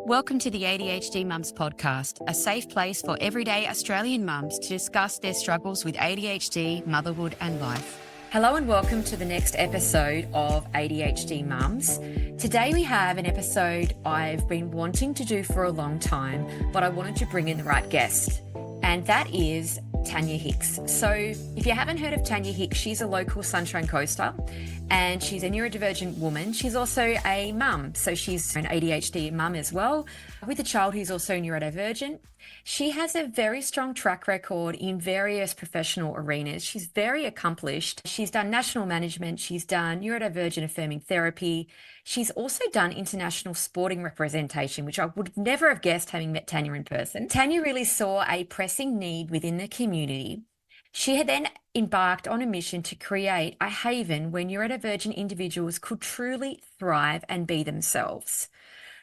Welcome to the ADHD Mums podcast, a safe place for everyday Australian mums to discuss their struggles with ADHD, motherhood and life. Hello and welcome to the next episode of ADHD Mums. Today we have an episode I've been wanting to do for a long time, but I wanted to bring in the right guest, and that is Tanya Hicks. So if you haven't heard of Tanya Hicks, she's a local Sunshine Coaster and she's a neurodivergent woman. She's also a mum, so she's an ADHD mum as well, with a child who's also neurodivergent. She has a very strong track record in various professional arenas. She's very accomplished. She's done national management. She's done neurodivergent affirming therapy. She's also done international sporting representation, which I would never have guessed having met Tanya in person. Tanya really saw a pressing need within the community. She had then embarked on a mission to create a haven where neurodivergent individuals could truly thrive and be themselves.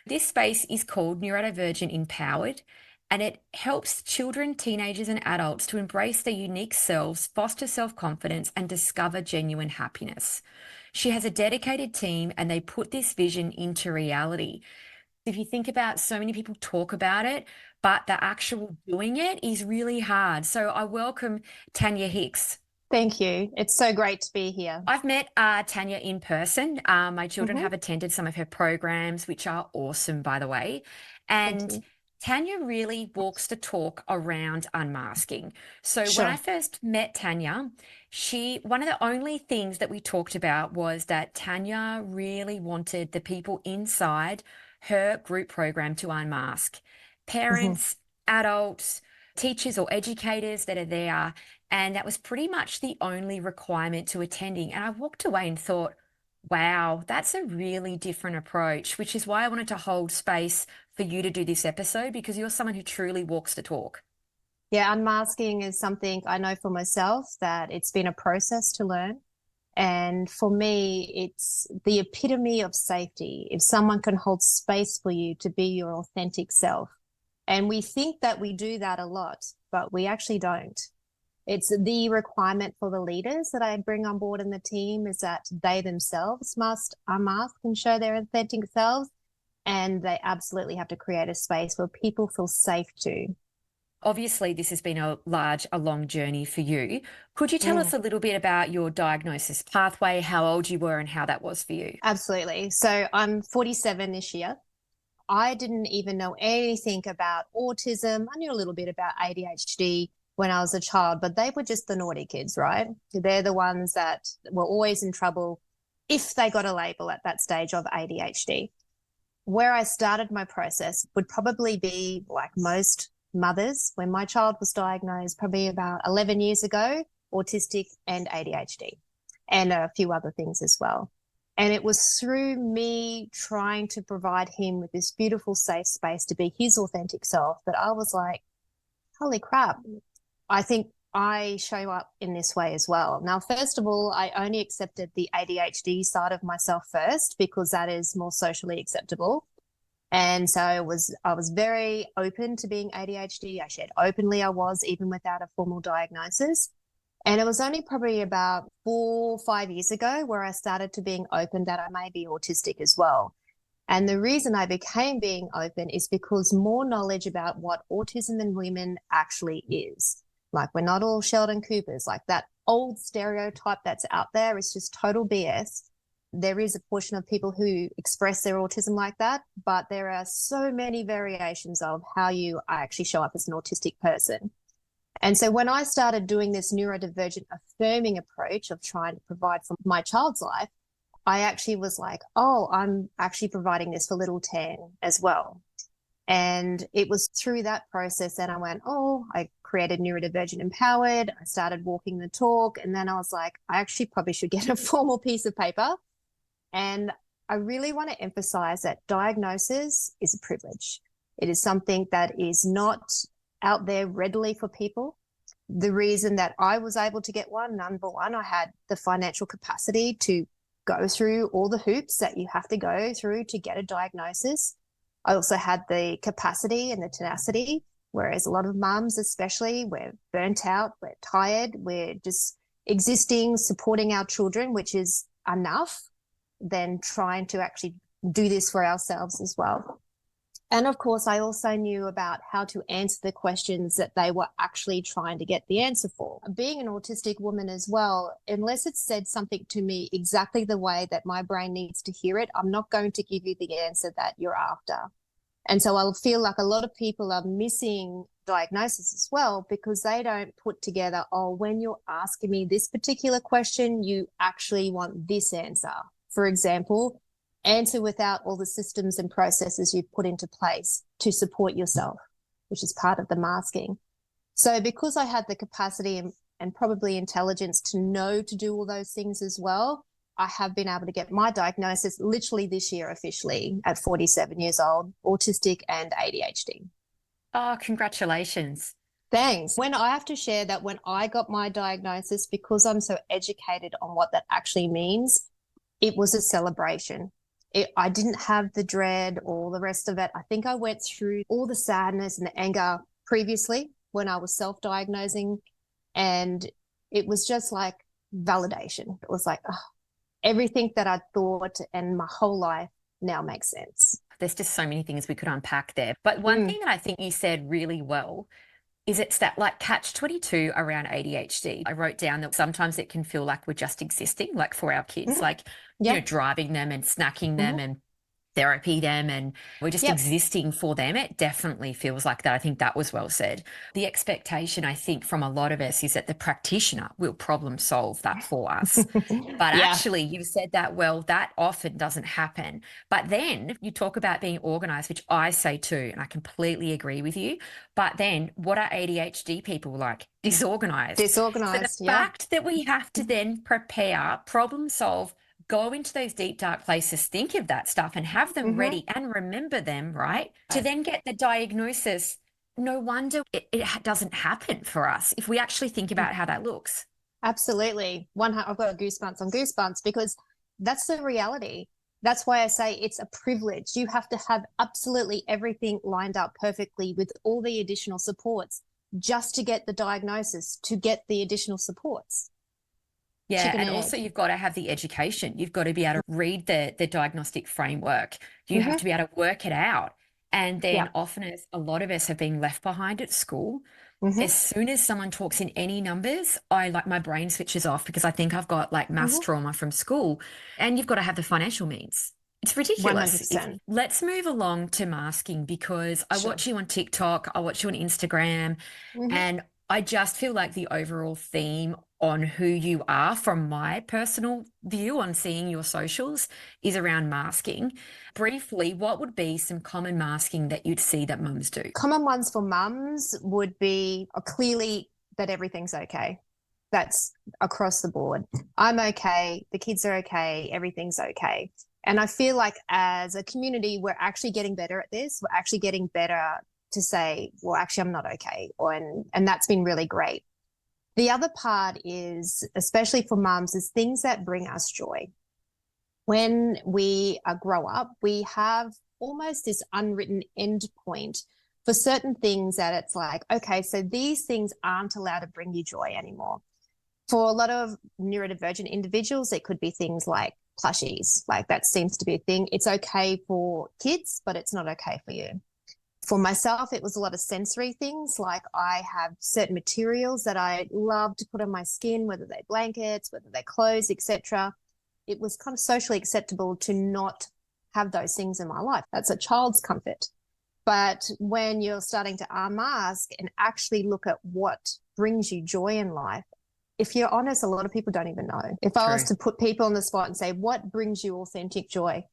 This space is called Neurodivergent Empowered, and it helps children, teenagers and adults to embrace their unique selves, foster self-confidence and discover genuine happiness. She has a dedicated team and they put this vision into reality. If you think about, so many people talk about it, but the actual doing it is really hard. So I welcome Tanya Hicks. Thank you. It's so great to be here. I've met Tanya in person. My children have attended some of her programs, which are awesome, by the way. And Tanya really walks the talk around unmasking. So when I first met Tanya, one of the only things that we talked about was that Tanya really wanted the people inside her group program to unmask. Parents, adults, teachers or educators that are there. And that was pretty much the only requirement to attending. And I walked away and thought, wow, that's a really different approach, which is why I wanted to hold space for you to do this episode, because you're someone who truly walks the talk. Yeah, unmasking is something I know for myself that it's been a process to learn. And for me, it's the epitome of safety. If someone can hold space for you to be your authentic self. And we think that we do that a lot, but we actually don't. It's the requirement for the leaders that I bring on board in the team is that they themselves must unmask and show their authentic selves. And they absolutely have to create a space where people feel safe to. Obviously, this has been a long journey for you. Could you tell us a little bit about your diagnosis pathway, how old you were and how that was for you? Absolutely. So I'm 47 this year. I didn't even know anything about autism. I knew a little bit about ADHD when I was a child, but they were just the naughty kids, right? They're the ones that were always in trouble if they got a label at that stage of ADHD. Where I started my process would probably be like most mothers when my child was diagnosed probably about 11 years ago, autistic and ADHD, and a few other things as well. And it was through me trying to provide him with this beautiful safe space to be his authentic self that I was like, holy crap, I think I show up in this way as well. Now, first of all, I only accepted the ADHD side of myself first because that is more socially acceptable. And so I was very open to being ADHD. I shared openly I was, even without a formal diagnosis. And it was only probably about 4 or 5 years ago where I started to being open that I may be autistic as well. And the reason I became being open is because more knowledge about what autism in women actually is. Like, we're not all Sheldon Coopers. Like, that old stereotype that's out there is just total BS. There is a portion of people who express their autism like that, but there are so many variations of how you actually show up as an autistic person. And so when I started doing this neurodivergent affirming approach of trying to provide for my child's life, I actually was like, oh, I'm actually providing this for little Tan as well. And it was through that process that I went, I created Neurodivergent Empowered. I started walking the talk. And then I was like, I actually probably should get a formal piece of paper. And I really want to emphasize that diagnosis is a privilege. It is something that is not out there readily for people. The reason that I was able to get one, number one, I had the financial capacity to go through all the hoops that you have to go through to get a diagnosis. I also had the capacity and the tenacity, whereas a lot of mums, especially, we're burnt out, we're tired, we're just existing, supporting our children, which is enough, than trying to actually do this for ourselves as well. And of course, I also knew about how to answer the questions that they were actually trying to get the answer for. Being an autistic woman as well, unless it's said something to me exactly the way that my brain needs to hear it, I'm not going to give you the answer that you're after. And so I'll feel like a lot of people are missing diagnosis as well because they don't put together, oh, when you're asking me this particular question, you actually want this answer. For example, answer without all the systems and processes you've put into place to support yourself, which is part of the masking. So because I had the capacity and probably intelligence to know to do all those things as well, I have been able to get my diagnosis literally this year officially at 47 years old, autistic and ADHD. Oh, congratulations. Thanks. When I have to share that when I got my diagnosis, because I'm so educated on what that actually means, it was a celebration. I didn't have the dread or the rest of it. I think I went through all the sadness and the anger previously when I was self-diagnosing, and it was just like validation. It was like, oh, everything that I thought and my whole life now makes sense. There's just so many things we could unpack there. But one thing that I think you said really well is it's that like catch-22 around ADHD. I wrote down that sometimes it can feel like we're just existing, like for our kids, like, you know, driving them and snacking them and therapy them, and we're just existing for them. It definitely feels like that. I think that was well said. The expectation, I think, from a lot of us is that the practitioner will problem solve that for us. But actually, you said that well, that often doesn't happen. But then you talk about being organized, which I say too, and I completely agree with you. But then what are ADHD people like? Disorganized. Disorganized, So the fact that we have to then prepare, problem solve, go into those deep, dark places, think of that stuff and have them ready and remember them, right? To then get the diagnosis, no wonder it doesn't happen for us if we actually think about how that looks. Absolutely. I've got goosebumps on goosebumps because that's the reality. That's why I say it's a privilege. You have to have absolutely everything lined up perfectly with all the additional supports just to get the diagnosis, to get the additional supports. Yeah, and also you've got to have the education. You've got to be able to read the diagnostic framework. You have to be able to work it out. And then often, as a lot of us have been left behind at school, as soon as someone talks in any numbers, my brain switches off because I think I've got like mass trauma from school. And you've got to have the financial means. It's ridiculous. 100%. Let's move along to masking because I watch you on TikTok, I watch you on Instagram, and I just feel like the overall theme on who you are from my personal view on seeing your socials is around masking. Briefly, what would be some common masking that you'd see that mums do? Common ones for mums would be clearly that everything's okay. That's across the board. I'm okay. The kids are okay. Everything's okay. And I feel like as a community, we're actually getting better at this. We're actually getting better to say, well, actually, I'm not okay. And that's been really great. The other part is, especially for mums, is things that bring us joy. When we grow up, we have almost this unwritten end point for certain things that it's like, okay, so these things aren't allowed to bring you joy anymore. For a lot of neurodivergent individuals, it could be things like plushies, like that seems to be a thing. It's okay for kids, but it's not okay for you. For myself, it was a lot of sensory things, like I have certain materials that I love to put on my skin, whether they're blankets, whether they're clothes, etc. It was kind of socially acceptable to not have those things in my life. That's a child's comfort. But when you're starting to unmask and actually look at what brings you joy in life, if you're honest, a lot of people don't even know. If I was to put people on the spot and say, what brings you authentic joy?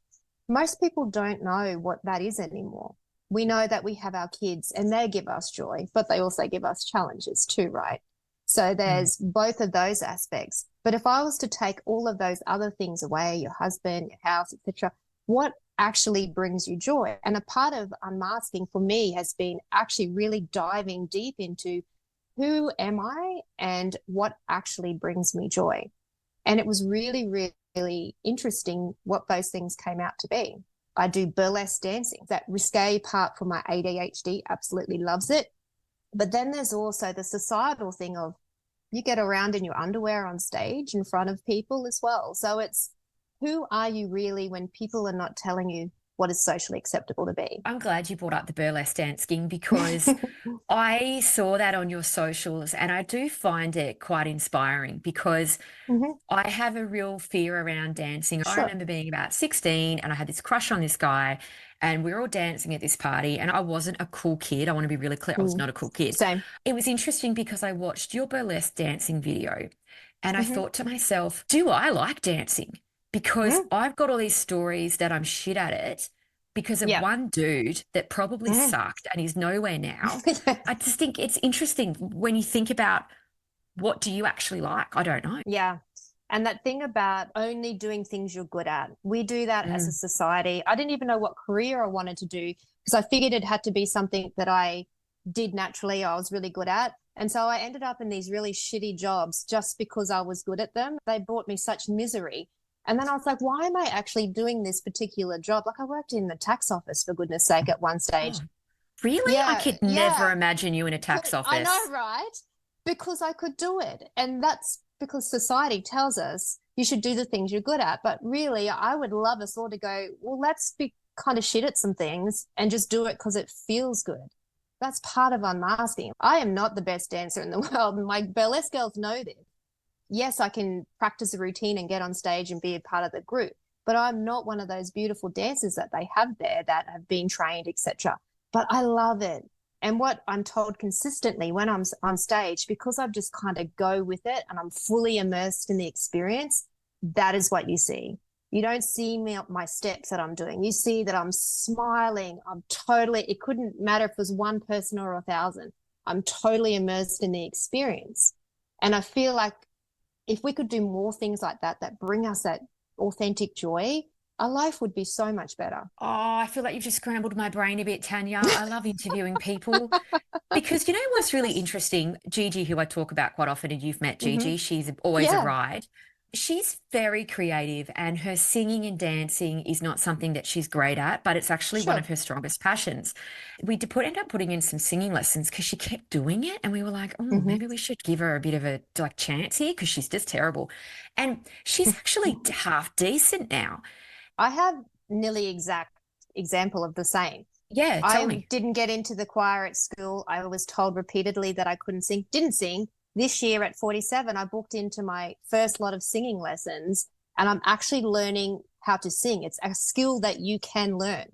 Most people don't know what that is anymore. We know that we have our kids and they give us joy, but they also give us challenges too, right? So there's both of those aspects. But if I was to take all of those other things away, your husband, your house, etc., what actually brings you joy? And a part of unmasking for me has been actually really diving deep into who am I and what actually brings me joy. And it was really, really interesting what those things came out to be. I do burlesque dancing. That risque part for my ADHD absolutely loves it. But then there's also the societal thing of you get around in your underwear on stage in front of people as well. So it's who are you really when people are not telling you what is socially acceptable to be. I'm glad you brought up the burlesque dancing because I saw that on your socials and I do find it quite inspiring because Mhm. I have a real fear around dancing. I Sure. remember being about 16 and I had this crush on this guy and we were all dancing at this party and I wasn't a cool kid. I want to be really clear. I was not a cool kid. Same. It was interesting because I watched your burlesque dancing video and I Mhm. thought to myself, do I like dancing? Because Mm. I've got all these stories that I'm shit at it because of Yeah. one dude that probably Mhm. sucked and he's nowhere now. I just think it's interesting when you think about what do you actually like? I don't know. Yeah. And that thing about only doing things you're good at, we do that as a Mm. society. I didn't even know what career I wanted to do because I figured it had to be something that I did naturally, I was really good at. And so I ended up in these really shitty jobs just because I was good at them. They brought me such misery. And then I was like, why am I actually doing this particular job? Like I worked in the tax office, for goodness sake, at one Oh, stage. really? I Yeah, could never yeah. imagine you in a tax I know, office. right? Because I could do it. And that's because society tells us you should do the things you're good at. But really, I would love us all to go, well, let's be kind of shit at some things and just do it because it feels good. That's part of unmasking. I am not the best dancer in the world. My burlesque girls know this. Yes, I can practice a routine and get on stage and be a part of the group, but I'm not one of those beautiful dancers that they have there that have been trained, etc. But I love it. And what I'm told consistently when I'm on stage, because I just kind of go with it and I'm fully immersed in the experience, that is what you see. You don't see me my steps that I'm doing. You see that I'm smiling. I'm totally, it couldn't matter if it was one person or 1,000. I'm totally immersed in the experience. And I feel like if we could do more things like that, that bring us that authentic joy, our life would be so much better. Oh, I feel like you've just scrambled my brain a bit, Tanya. I love interviewing people because you know what's really interesting? Gigi, who I talk about quite often, and you've met Mm-hmm. Gigi, she's always a Yeah, ride. She's very creative and her singing and dancing is not something that she's great at, but it's actually one of sure. her strongest passions. We did end up putting in some singing lessons because she kept doing it and we were like, oh, Mm-hmm. maybe we should give her a bit of a like chance here because she's just terrible. And she's actually half decent now. I have nearly exact example of the same. Yeah, tell I me. didn't get into the choir at school. I was told repeatedly that I couldn't sing, didn't sing. This year at 47, I booked into my first lot of singing lessons and I'm actually learning how to sing. It's a skill that you can learn.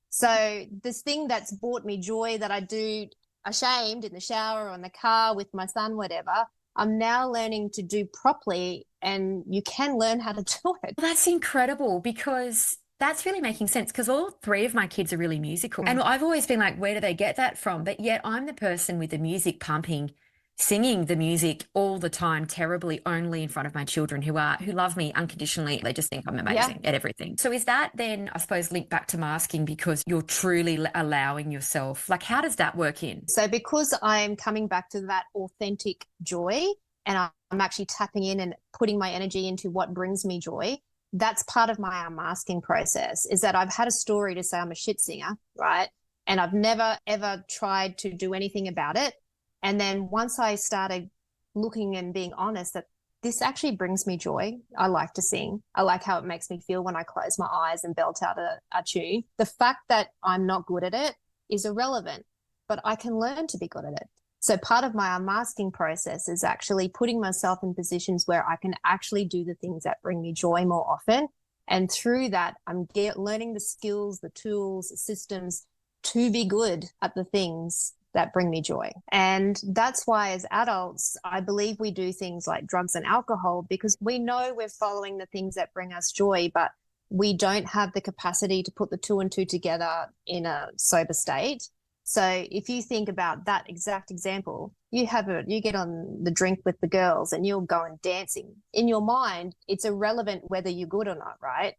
So this thing that's brought me joy that I do ashamed in the shower or in the car with my son, whatever, I'm now learning to do properly and you can learn how to do it. Well, that's incredible because that's really making sense because all three of my kids are really musical. And Mm. I've always been like, where do they get that from? But yet I'm the person with the music pumping, singing the music all the time, terribly only in front of my children who love me unconditionally. They just think I'm Yeah. amazing at everything. So is that then, I suppose, linked back to masking because you're truly allowing yourself? Like, how does that work in? So because I'm coming back to that authentic joy and I'm actually tapping in and putting my energy into what brings me joy, that's part of my unmasking process is that I've had a story to say I'm a shit singer, right? And I've never, ever tried to do anything about it. And then once I started looking and being honest that this actually brings me joy. I like to sing. I like how it makes me feel when I close my eyes and belt out a tune. The fact that I'm not good at it is irrelevant, but I can learn to be good at it. So part of my unmasking process is actually putting myself in positions where I can actually do the things that bring me joy more often. And through that, I'm learning the skills, the tools, the systems to be good at the things that bring me joy. And that's why as adults, I believe we do things like drugs and alcohol because we know we're following the things that bring us joy, but we don't have the capacity to put the two and two together in a sober state. So if you think about that exact example, you get on the drink with the girls and you're going dancing. In your mind, it's irrelevant whether you're good or not, right?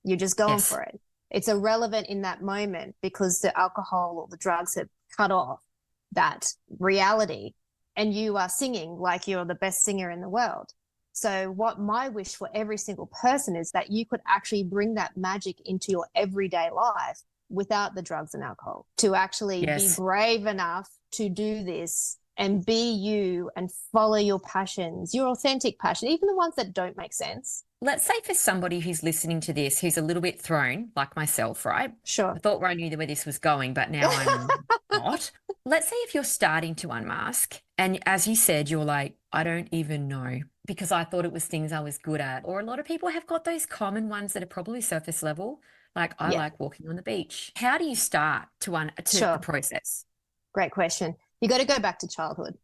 You're just going Yes. for it. It's irrelevant in that moment because the alcohol or the drugs have cut off that reality and you are singing like you're the best singer in the world. So what my wish for every single person is that you could actually bring that magic into your everyday life without the drugs and alcohol, to actually be Yes. brave enough to do this and be you and follow your passions, your authentic passion, even the ones that don't make sense. Let's say for somebody who's listening to this, who's a little bit thrown, like myself, right? Sure. I thought I knew where this was going, but now I'm not. Let's say if you're starting to unmask and as you said, you're like, I don't even know because I thought it was things I was good at. Or a lot of people have got those common ones that are probably surface level, like I Yeah, like walking on the beach. How do you start to the sure. process? Great question. You got to go back to childhood.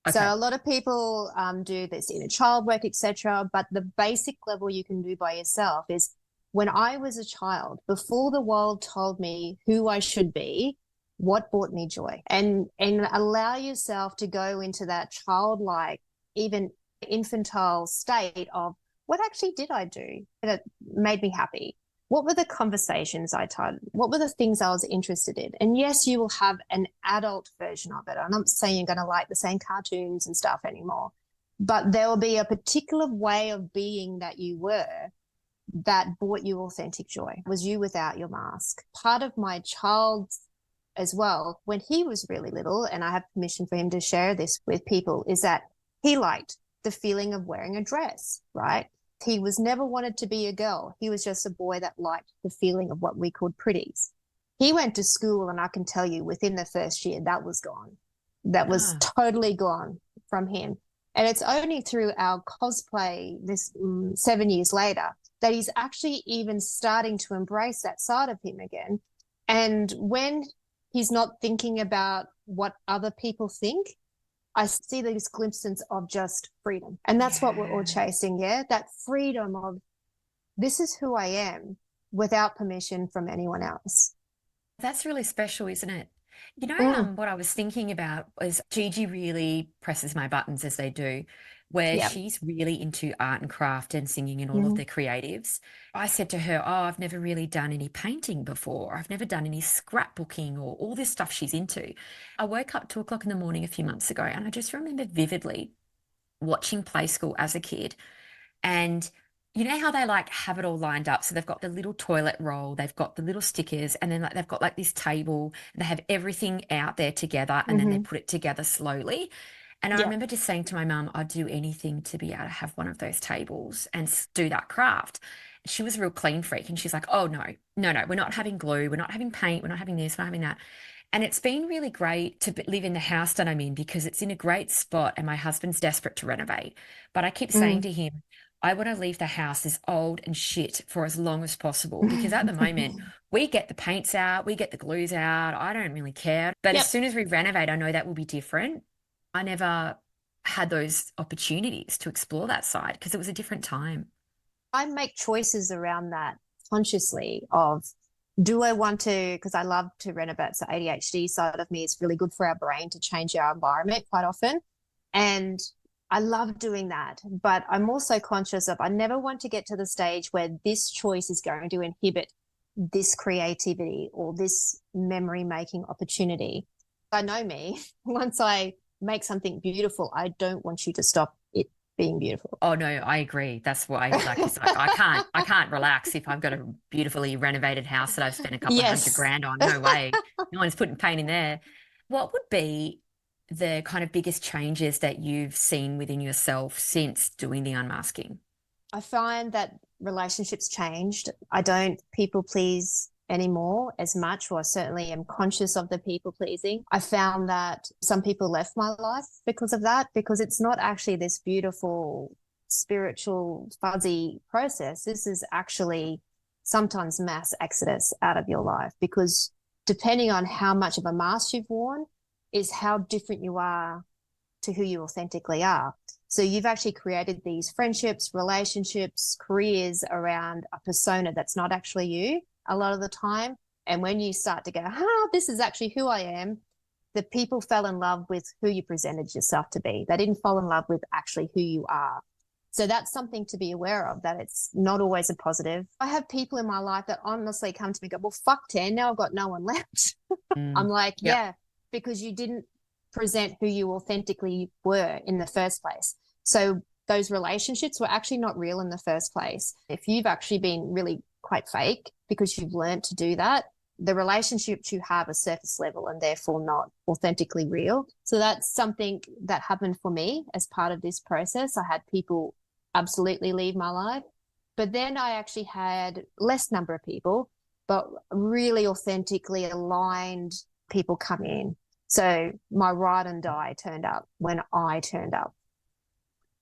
So Okay. a lot of people do this inner child work, etc. But the basic level you can do by yourself is when I was a child, before the world told me who I should be, what brought me joy, and allow yourself to go into that childlike, even infantile state of what actually did I do that made me happy? What were the conversations I had? What were the things I was interested in? And yes, you will have an adult version of it. I'm not saying you're going to like the same cartoons and stuff anymore, but there will be a particular way of being that you were that brought you authentic joy. It was you without your mask. Part of my child's as well, when he was really little, and I have permission for him to share this with people, is that he liked the feeling of wearing a dress, right? He was never wanted to be a girl. He was just a boy that liked the feeling of what we called pretties. He went to school, and I can tell you within the first year, that was gone. That was totally gone from him. And it's only through our cosplay this 7 years later that he's actually even starting to embrace that side of him again. And when he's not thinking about what other people think, I see these glimpses of just freedom. And that's what we're all chasing, yeah? That freedom of this is who I am without permission from anyone else. That's really special, isn't it? You know, what I was thinking about was Gigi really presses my buttons as they do, where Yeah. she's really into art and craft and singing and all of the creatives. I said to her, oh, I've never really done any painting before. I've never done any scrapbooking or all this stuff she's into. I woke up 2 o'clock in the morning a few months ago and I just remember vividly watching Play School as a kid. And you know how they like have it all lined up? So they've got the little toilet roll, they've got the little stickers, and then like they've got like this table, and they have everything out there together, and then they put it together slowly. And I remember just saying to my mum, I'd do anything to be able to have one of those tables and do that craft. She was a real clean freak, and she's like, oh, no, no, no, we're not having glue, we're not having paint, we're not having this, we're not having that. And it's been really great to live in the house that I'm in because it's in a great spot and my husband's desperate to renovate. But I keep saying to him, I want to leave the house as old and shit for as long as possible because at the moment we get the paints out, we get the glues out. I don't really care. But as soon as we renovate, I know that will be different. I never had those opportunities to explore that side because it was a different time. I make choices around that consciously of, do I want to, because I love to renovate. So ADHD side of me is really good for our brain to change our environment quite often. And I love doing that, but I'm also conscious of I never want to get to the stage where this choice is going to inhibit this creativity or this memory making opportunity. I know me, once I make something beautiful, I don't want you to stop it being beautiful. Oh no, I agree. That's why it's like I can't relax if I've got a beautifully renovated house that I've spent a couple of $100,000 on. No way. No one's putting paint in there. What would be the kind of biggest changes that you've seen within yourself since doing the unmasking? I find that relationships changed. I don't people please anymore as much, or I certainly am conscious of the people pleasing. I found that some people left my life because of that, because it's not actually this beautiful, spiritual, fuzzy process. This is actually sometimes mass exodus out of your life, because depending on how much of a mask you've worn, is how different you are to who you authentically are. So you've actually created these friendships, relationships, careers around a persona that's not actually you a lot of the time. And when you start to go, this is actually who I am, the people fell in love with who you presented yourself to be. They didn't fall in love with actually who you are. So that's something to be aware of, that it's not always a positive. I have people in my life that honestly come to me and go, well, fuck 10, now I've got no one left. I'm like, yeah, because you didn't present who you authentically were in the first place. So those relationships were actually not real in the first place. If you've actually been really quite fake because you've learned to do that, the relationships you have are surface level and therefore not authentically real. So that's something that happened for me as part of this process. I had people absolutely leave my life, but then I actually had less number of people, but really authentically aligned people come in. So my ride and die turned up when I turned up.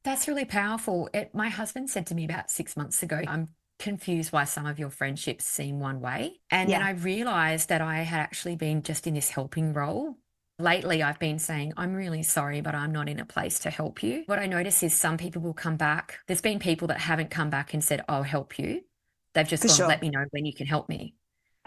That's really powerful. My husband said to me about 6 months ago, I'm confused why some of your friendships seem one way. And then Yeah. I realized that I had actually been just in this helping role. Lately, I've been saying, I'm really sorry, but I'm not in a place to help you. What I notice is some people will come back. There's been people that haven't come back and said, I'll help you. They've just For gone, let sure. me know when you can help me.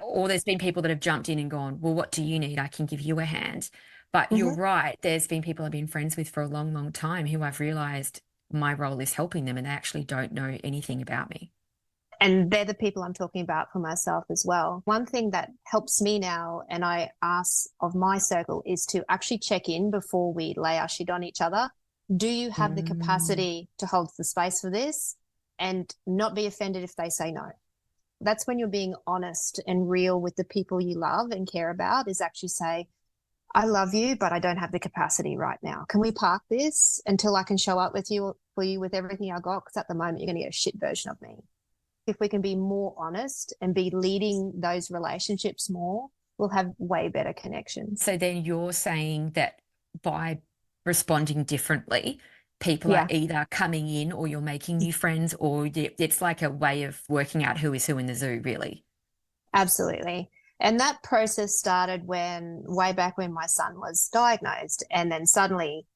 Or there's been people that have jumped in and gone, well, what do you need? I can give you a hand. But you're Mm-hmm. right. There's been people I've been friends with for a long, long time who I've realized my role is helping them and they actually don't know anything about me. And they're the people I'm talking about for myself as well. One thing that helps me now, and I ask of my circle, is to actually check in before we lay our shit on each other. Do you have the capacity to hold the space for this and not be offended if they say no? That's when you're being honest and real with the people you love and care about, is actually say, I love you, but I don't have the capacity right now. Can we park this until I can show up with you for you with everything I got? Because at the moment, you're going to get a shit version of me. If we can be more honest and be leading those relationships more, we'll have way better connections. So then you're saying that by responding differently, people are Yeah, either coming in or you're making new friends, or it's like a way of working out who is who in the zoo, really. absolutely. And that process started way back when my son was diagnosed. And then suddenly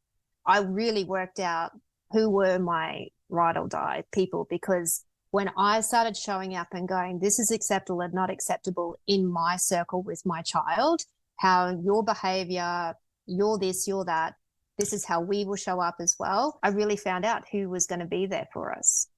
I really worked out who were my ride or die people, because when I started showing up and going, this is acceptable and not acceptable in my circle with my child, how your behavior, you're this, you're that, this is how we will show up as well. I really found out who was going to be there for us.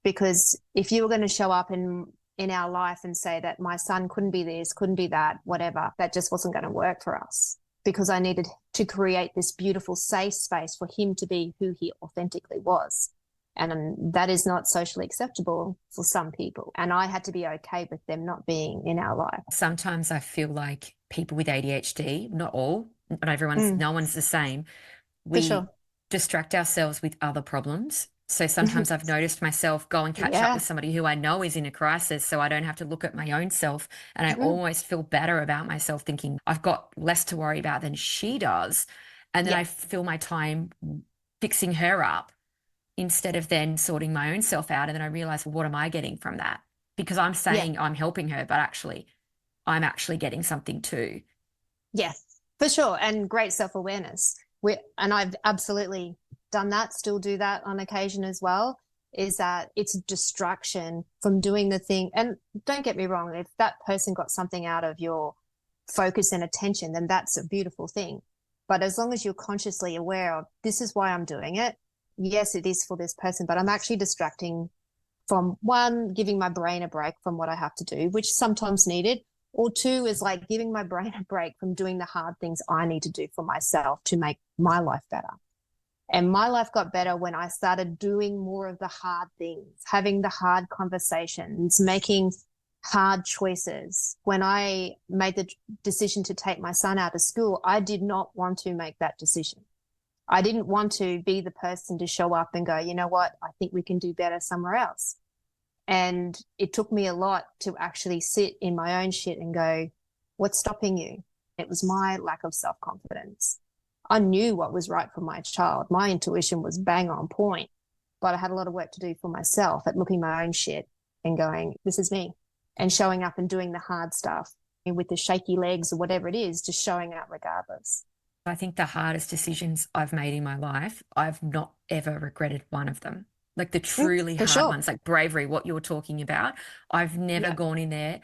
Because if you were going to show up in our life and say that my son couldn't be this, couldn't be that, whatever, that just wasn't going to work for us, because I needed to create this beautiful safe space for him to be who he authentically was. And that is not socially acceptable for some people. And I had to be okay with them not being in our life. Sometimes I feel like people with ADHD, not all, no one's the same. For We sure. distract ourselves with other problems. So sometimes I've noticed myself go and catch up Yeah. with somebody who I know is in a crisis so I don't have to look at my own self. And I Mhm. almost feel better about myself, thinking I've got less to worry about than she does. And then Yeah. I fill my time fixing her up instead of then sorting my own self out. And then I realize, well, what am I getting from that? Because I'm Yeah. saying I'm helping her, but actually I'm actually getting something too. Yeah, for sure. And great self-awareness. And I've absolutely done that, still do that on occasion as well, is that it's a distraction from doing the thing. And don't get me wrong, if that person got something out of your focus and attention, then that's a beautiful thing. But as long as you're consciously aware of, this is why I'm doing it. Yes, it is for this person, but I'm actually distracting from, one, giving my brain a break from what I have to do, which sometimes needed, or two is like giving my brain a break from doing the hard things I need to do for myself to make my life better. And my life got better when I started doing more of the hard things, having the hard conversations, making hard choices. When I made the decision to take my son out of school, I did not want to make that decision. I didn't want to be the person to show up and go, you know what, I think we can do better somewhere else. And it took me a lot to actually sit in my own shit and go, what's stopping you? It was my lack of self-confidence. I knew what was right for my child. My intuition was bang on point, but I had a lot of work to do for myself at looking my own shit and going, this is me, and showing up and doing the hard stuff with the shaky legs or whatever it is, just showing up regardless. I think the hardest decisions I've made in my life, I've not ever regretted one of them. Like the truly For hard sure. ones, like bravery, what you're talking about. I've never Yeah, gone in there,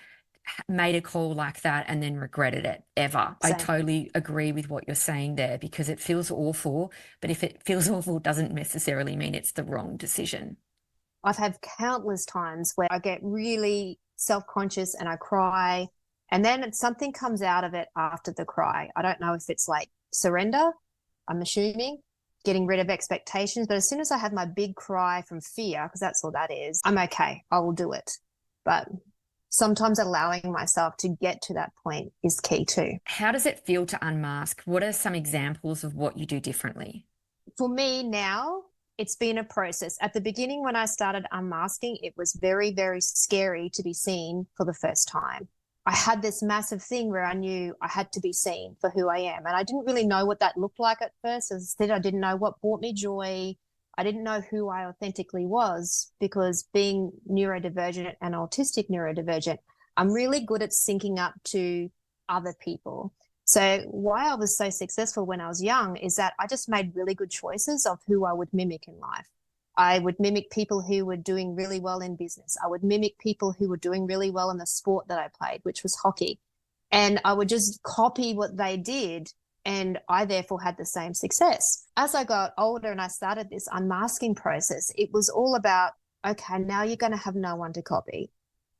made a call like that, and then regretted it ever. I same. totally agree with what you're saying there, because it feels awful. But if it feels awful, it doesn't necessarily mean it's the wrong decision. I've had countless times where I get really self-conscious and I cry, and then something comes out of it after the cry. I don't know if it's like surrender, I'm assuming, getting rid of expectations. But as soon as I have my big cry from fear, because that's all that is, I'm okay. I will do it. But sometimes allowing myself to get to that point is key too. How does it feel to unmask? What are some examples of what you do differently? For me now, it's been a process. At the beginning, when I started unmasking, it was very, very scary to be seen for the first time. I had this massive thing where I knew I had to be seen for who I am. And I didn't really know what that looked like at first. As I said, I didn't know what brought me joy. I didn't know who I authentically was, because being neurodivergent and autistic neurodivergent, I'm really good at syncing up to other people. So why I was so successful when I was young is that I just made really good choices of who I would mimic in life. I would mimic people who were doing really well in business. I would mimic people who were doing really well in the sport that I played, which was hockey. And I would just copy what they did. And I therefore had the same success. As I got older and I started this unmasking process, it was all about, okay, now you're going to have no one to copy.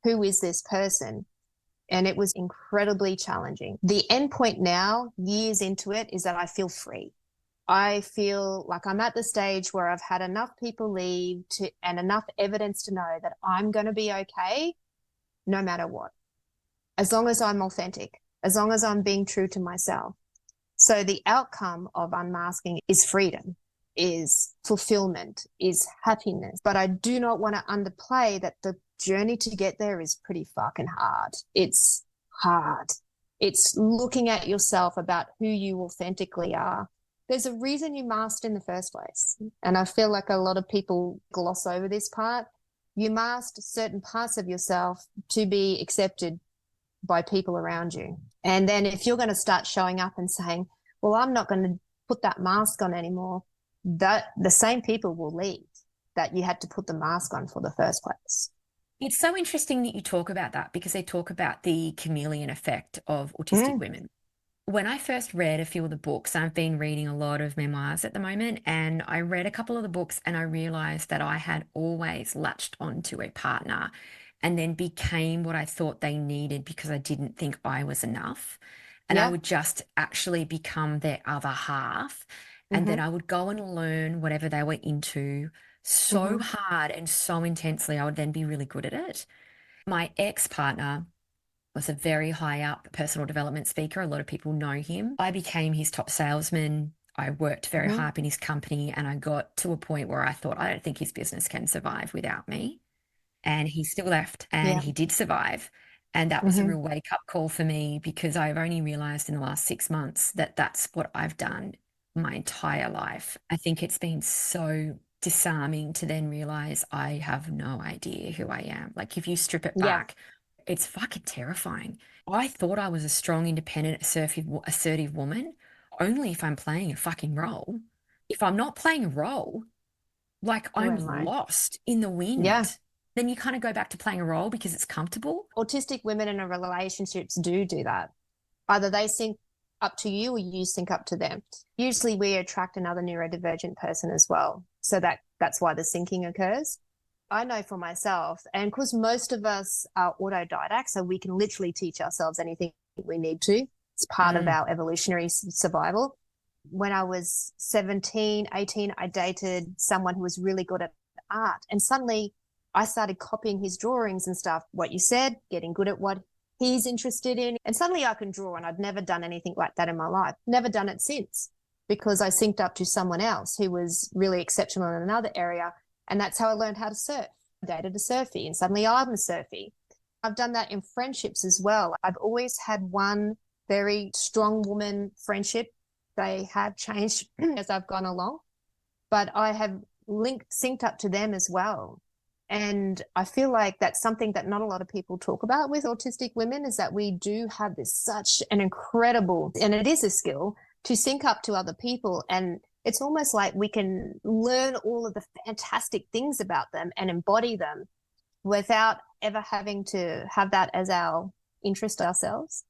Who is this person? And it was incredibly challenging. The end point now, years into it, is that I feel free. I feel like I'm at the stage where I've had enough people leave and enough evidence to know that I'm going to be okay no matter what, as long as I'm authentic, as long as I'm being true to myself. So the outcome of unmasking is freedom, is fulfillment, is happiness. But I do not want to underplay that the journey to get there is pretty fucking hard. It's hard. It's looking at yourself about who you authentically are. There's a reason you masked in the first place. And I feel like a lot of people gloss over this part. You masked certain parts of yourself to be accepted by people around you. And then if you're going to start showing up and saying, well, I'm not going to put that mask on anymore, that the same people will leave that you had to put the mask on for the first place. It's so interesting that you talk about that, because they talk about the chameleon effect of autistic women. When I first read a few of the books, I've been reading a lot of memoirs at the moment, and I read a couple of the books and I realized that I had always latched onto a partner and then became what I thought they needed because I didn't think I was enough. And I would just actually become their other half. And then I would go and learn whatever they were into so hard and so intensely. I would then be really good at it. My ex-partner was a very high up personal development speaker. A lot of people know him. I became his top salesman. I worked very hard up in his company, and I got to a point where I thought, I don't think his business can survive without me. And he still left, and he did survive. And that was a real wake up call for me, because I've only realized in the last 6 months that that's what I've done my entire life. I think it's been so disarming to then realize I have no idea who I am. Like, if you strip it back, it's fucking terrifying. I thought I was a strong, independent, assertive woman only if I'm playing a fucking role. If I'm not playing a role, like, I'm lost in the wind. Then you kind of go back to playing a role because it's comfortable. Autistic women in relationships do that. Either they sync up to you or you sync up to them. Usually we attract another neurodivergent person as well. So that's why the syncing occurs. I know for myself, and because most of us are autodidacts, so we can literally teach ourselves anything we need to. It's part of our evolutionary survival. When I was 17, 18, I dated someone who was really good at art. And suddenly I started copying his drawings and stuff, what you said, getting good at what he's interested in. And suddenly I can draw, and I'd never done anything like that in my life. Never done it since, because I synced up to someone else who was really exceptional in another area. And that's how I learned how to surf. I dated a surfie, and suddenly I'm a surfie. I've done that in friendships as well. I've always had one very strong woman friendship. They have changed as I've gone along, but I have synced up to them as well. And I feel like that's something that not a lot of people talk about with autistic women, is that we do have such an incredible, and it is a skill, to sync up to other people. And it's almost like we can learn all of the fantastic things about them and embody them without ever having to have that as our interest ourselves.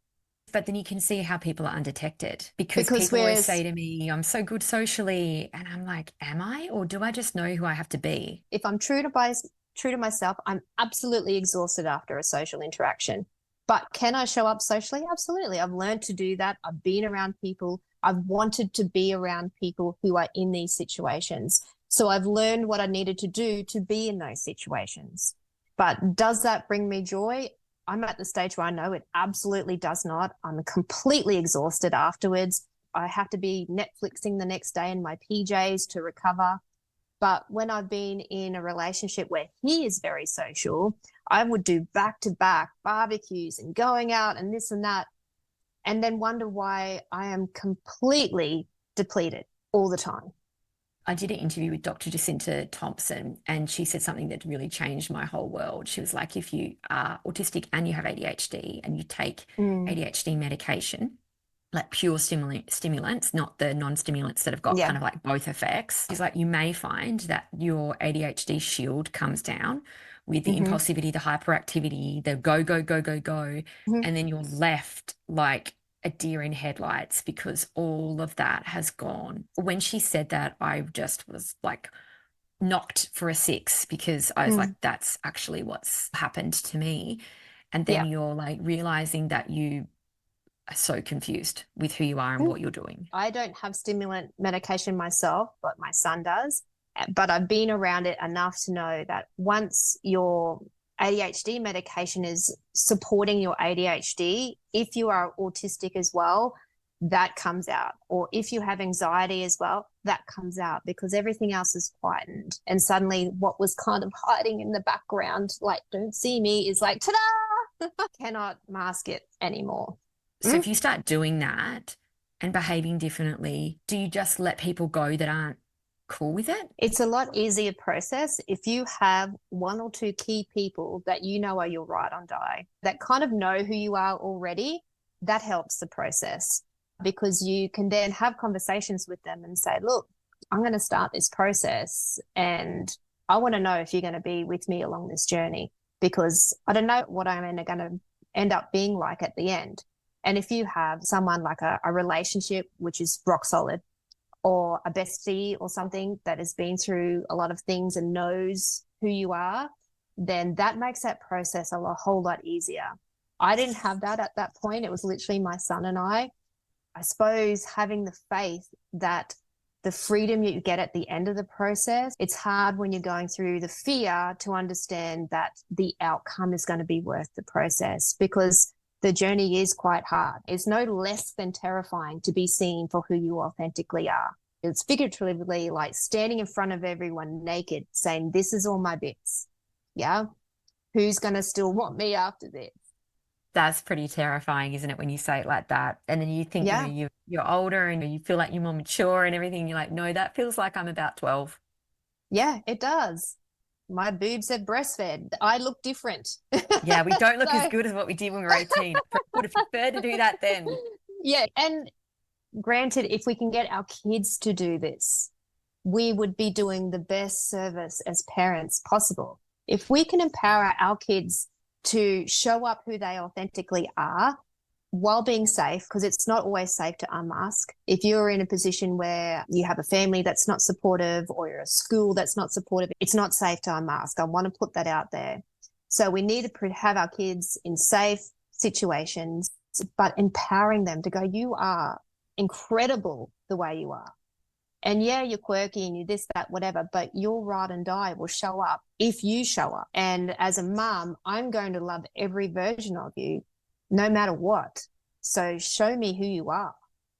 But then you can see how people are undetected, because people always say to me, I'm so good socially. And I'm like, am I? Or do I just know who I have to be? If I'm true to myself, I'm absolutely exhausted after a social interaction. But can I show up socially? Absolutely. I've learned to do that. I've been around people. I've wanted to be around people who are in these situations. So I've learned what I needed to do to be in those situations. But does that bring me joy? I'm at the stage where I know it absolutely does not. I'm completely exhausted afterwards. I have to be Netflixing the next day in my PJs to recover. But when I've been in a relationship where he is very social, I would do back-to-back barbecues and going out and this and that, and then wonder why I am completely depleted all the time. I did an interview with Dr. Jacinta Thompson, and she said something that really changed my whole world. She was like, if you are autistic and you have ADHD and you take ADHD medication, like pure stimulants, not the non-stimulants that have got kind of like both effects, she's like, you may find that your ADHD shield comes down with the impulsivity, the hyperactivity, the go, go, go, go, go. And then you're left like a deer in headlights because all of that has gone. When she said that, I just was like knocked for a six, because I was like, that's actually what's happened to me. And then you're like realizing that you are so confused with who you are and what you're doing. I don't have stimulant medication myself, but my son does. But I've been around it enough to know that once your ADHD medication is supporting your ADHD, if you are autistic as well, that comes out. Or if you have anxiety as well, that comes out, because everything else is quietened. And suddenly what was kind of hiding in the background, like, don't see me, is like, ta-da! Cannot mask it anymore. So if you start doing that and behaving differently, do you just let people go that aren't cool with it? It's a lot easier process if you have one or two key people that you know are your ride or die, that kind of know who you are already. That helps the process, because you can then have conversations with them and say, look, I'm going to start this process and I want to know if you're going to be with me along this journey, because I don't know what I'm going to end up being like at the end. And if you have someone like a relationship which is rock solid, or a bestie or something that has been through a lot of things and knows who you are, then that makes that process a whole lot easier. I didn't have that at that point. It was literally my son and I. I suppose having the faith that the freedom you get at the end of the process, it's hard when you're going through the fear to understand that the outcome is going to be worth the process, because the journey is quite hard. It's no less than terrifying to be seen for who you authentically are. It's figuratively like standing in front of everyone naked saying, this is all my bits. Yeah. Who's going to still want me after this? That's pretty terrifying, isn't it, when you say it like that? And then you think, you're older and you feel like you're more mature and everything. You're like, no, that feels like I'm about 12. Yeah, it does. My boobs are breastfed. I look different. Yeah, we don't look as good as what we did when we were 18. I would have preferred to do that then. Yeah, and granted, if we can get our kids to do this, we would be doing the best service as parents possible. If we can empower our kids to show up who they authentically are while being safe, because it's not always safe to unmask. If you're in a position where you have a family that's not supportive, or you're a school that's not supportive, it's not safe to unmask. I want to put that out there. So we need to have our kids in safe situations, but empowering them to go, you are incredible the way you are. And yeah, you're quirky and you this, that, whatever, but your ride and die will show up if you show up. And as a mum, I'm going to love every version of you, no matter what. So show me who you are.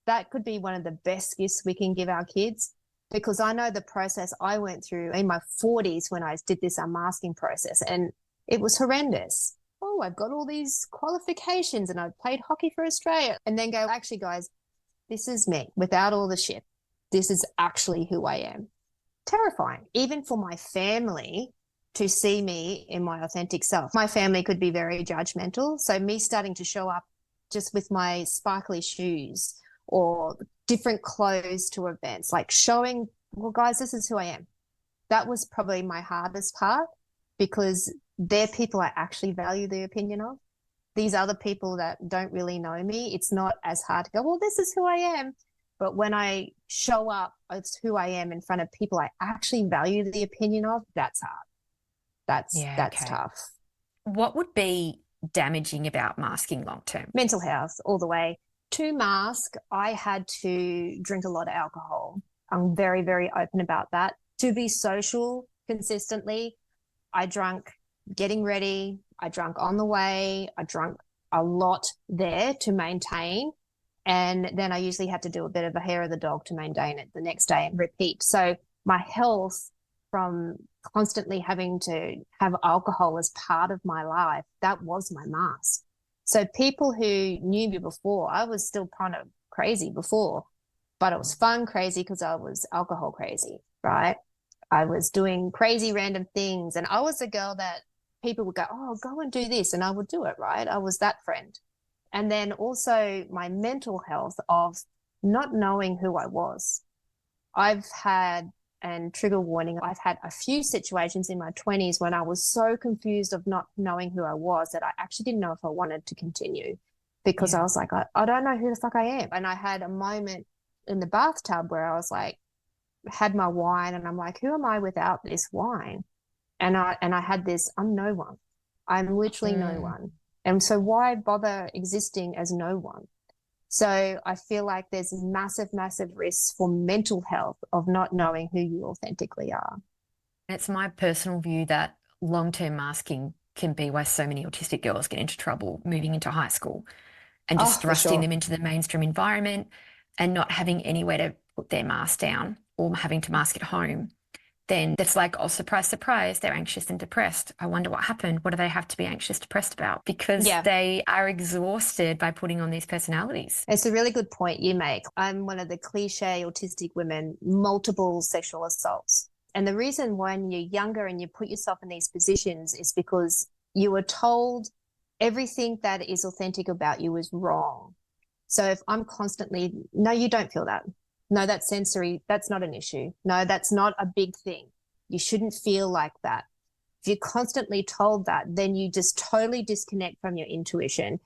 That could be one of the best gifts we can give our kids, because I know the process I went through in my 40s when I did this unmasking process, and it was horrendous. Oh, I've got all these qualifications and I've played hockey for Australia, and then go, actually, guys, this is me without all the shit. This is actually who I am. Terrifying, even for my family to see me in my authentic self. My family could be very judgmental. So me starting to show up just with my sparkly shoes or different clothes to events, like showing, well, guys, this is who I am. That was probably my hardest part, because they're people I actually value the opinion of. These other people that don't really know me, it's not as hard to go, well, this is who I am. But when I show up as who I am in front of people I actually value the opinion of, that's hard. That's tough. What would be damaging about masking long term? Mental health all the way. To mask, I had to drink a lot of alcohol. I'm very, very open about that. To be social consistently, I drank getting ready, I drank on the way. I drank a lot there to maintain. And then I usually had to do a bit of a hair of the dog to maintain it the next day and repeat. So my health from constantly having to have alcohol as part of my life, that was my mask. So people who knew me before, I was still kind of crazy before, but it was fun crazy because I was alcohol crazy, right? I was doing crazy random things. And I was a girl that people would go, oh, go and do this. And I would do it, right? I was that friend. And then also my mental health of not knowing who I was. I've had, and trigger warning, I've had a few situations in my 20s when I was so confused of not knowing who I was that I actually didn't know if I wanted to continue, because I was like, I don't know who the fuck I am. And I had a moment in the bathtub where I was like, had my wine and I'm like, who am I without this wine? And I had this, I'm no one. I'm literally no one. And so why bother existing as no one? So I feel like there's massive, massive risks for mental health of not knowing who you authentically are. It's my personal view that long-term masking can be why so many autistic girls get into trouble moving into high school and just thrusting them into the mainstream environment and not having anywhere to put their mask down or having to mask at home. Then it's like, oh, surprise, surprise, they're anxious and depressed. I wonder what happened. What do they have to be anxious, depressed about? Because they are exhausted by putting on these personalities. It's a really good point you make. I'm one of the cliche autistic women, multiple sexual assaults. And the reason when you're younger and you put yourself in these positions is because you were told everything that is authentic about you is wrong. So if I'm constantly, no, you don't feel that. No, that's sensory. That's not an issue. No, that's not a big thing. You shouldn't feel like that. If you're constantly told that, then you just totally disconnect from your intuition.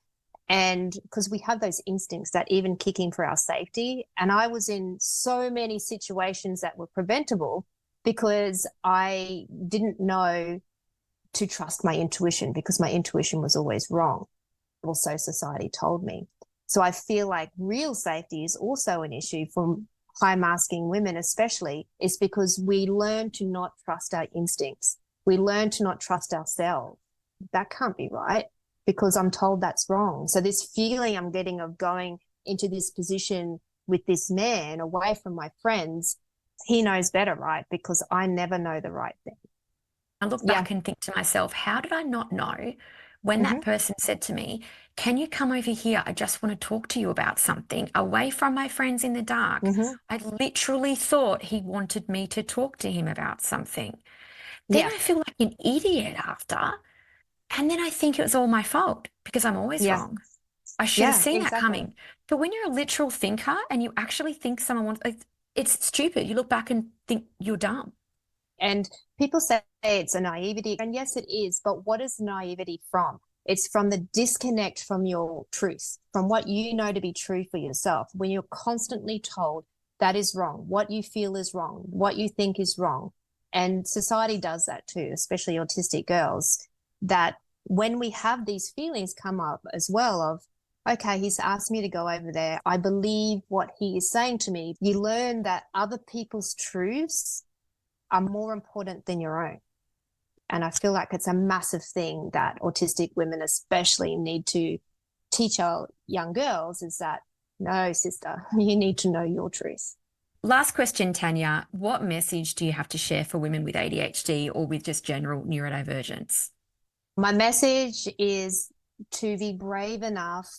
And because we have those instincts that even kick in for our safety. And I was in so many situations that were preventable because I didn't know to trust my intuition, because my intuition was always wrong. Also, society told me. So I feel like real safety is also an issue for high masking women, especially, is because we learn to not trust our instincts. We learn to not trust ourselves. That can't be right because I'm told that's wrong. So this feeling I'm getting of going into this position with this man away from my friends, he knows better, right? Because I never know the right thing. I look back and think to myself, how did I not know when that person said to me, can you come over here? I just want to talk to you about something, away from my friends in the dark. I literally thought he wanted me to talk to him about something. Then I feel like an idiot after. And then I think it was all my fault because I'm always wrong. I should have seen that coming. But when you're a literal thinker and you actually think someone wants, it's stupid. You look back and think you're dumb. And people say it's a naivety. And yes, it is. But what is naivety from? It's from the disconnect from your truth, from what you know to be true for yourself. When you're constantly told that is wrong, what you feel is wrong, what you think is wrong. And society does that too, especially autistic girls, that when we have these feelings come up as well of, okay, he's asked me to go over there, I believe what he is saying to me, you learn that other people's truths are more important than your own. And I feel like it's a massive thing that autistic women especially need to teach our young girls, is that, no, sister, you need to know your truth. Last question, Tanya. What message do you have to share for women with ADHD or with just general neurodivergence? My message is to be brave enough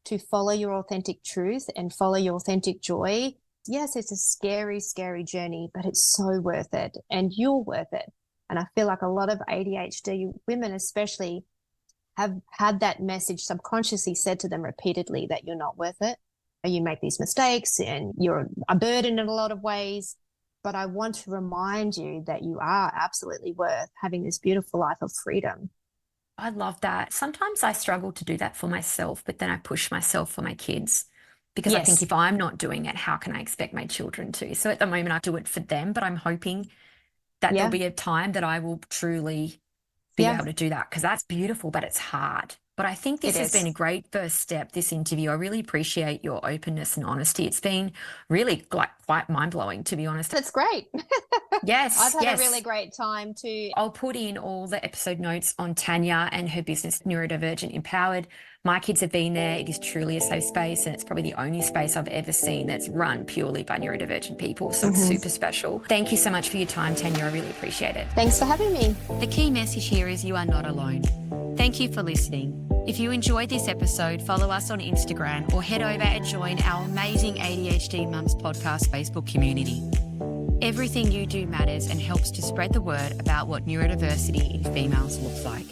to follow your authentic truth and follow your authentic joy. Yes, it's a scary, scary journey, but it's so worth it, and you're worth it. And I feel like a lot of ADHD women especially have had that message subconsciously said to them repeatedly that you're not worth it. You make these mistakes and you're a burden in a lot of ways. But I want to remind you that you are absolutely worth having this beautiful life of freedom. I love that. Sometimes I struggle to do that for myself, but then I push myself for my kids because I think if I'm not doing it, how can I expect my children to? So at the moment I do it for them, but I'm hoping that there'll be a time that I will truly be able to do that, because that's beautiful, but it's hard. But I think this has been a great first step, this interview. I really appreciate your openness and honesty. It's been really quite mind-blowing, to be honest. That's great. Yes, I've had yes. a really great time too. I'll put in all the episode notes on Tanya and her business, Neurodivergent Empowered. My kids have been there. It is truly a safe space, and it's probably the only space I've ever seen that's run purely by neurodivergent people. So it's super special. Thank you so much for your time, Tanya. I really appreciate it. Thanks for having me. The key message here is you are not alone. Thank you for listening. If you enjoyed this episode, follow us on Instagram or head over and join our amazing ADHD Mums Podcast Facebook community. Everything you do matters and helps to spread the word about what neurodiversity in females looks like.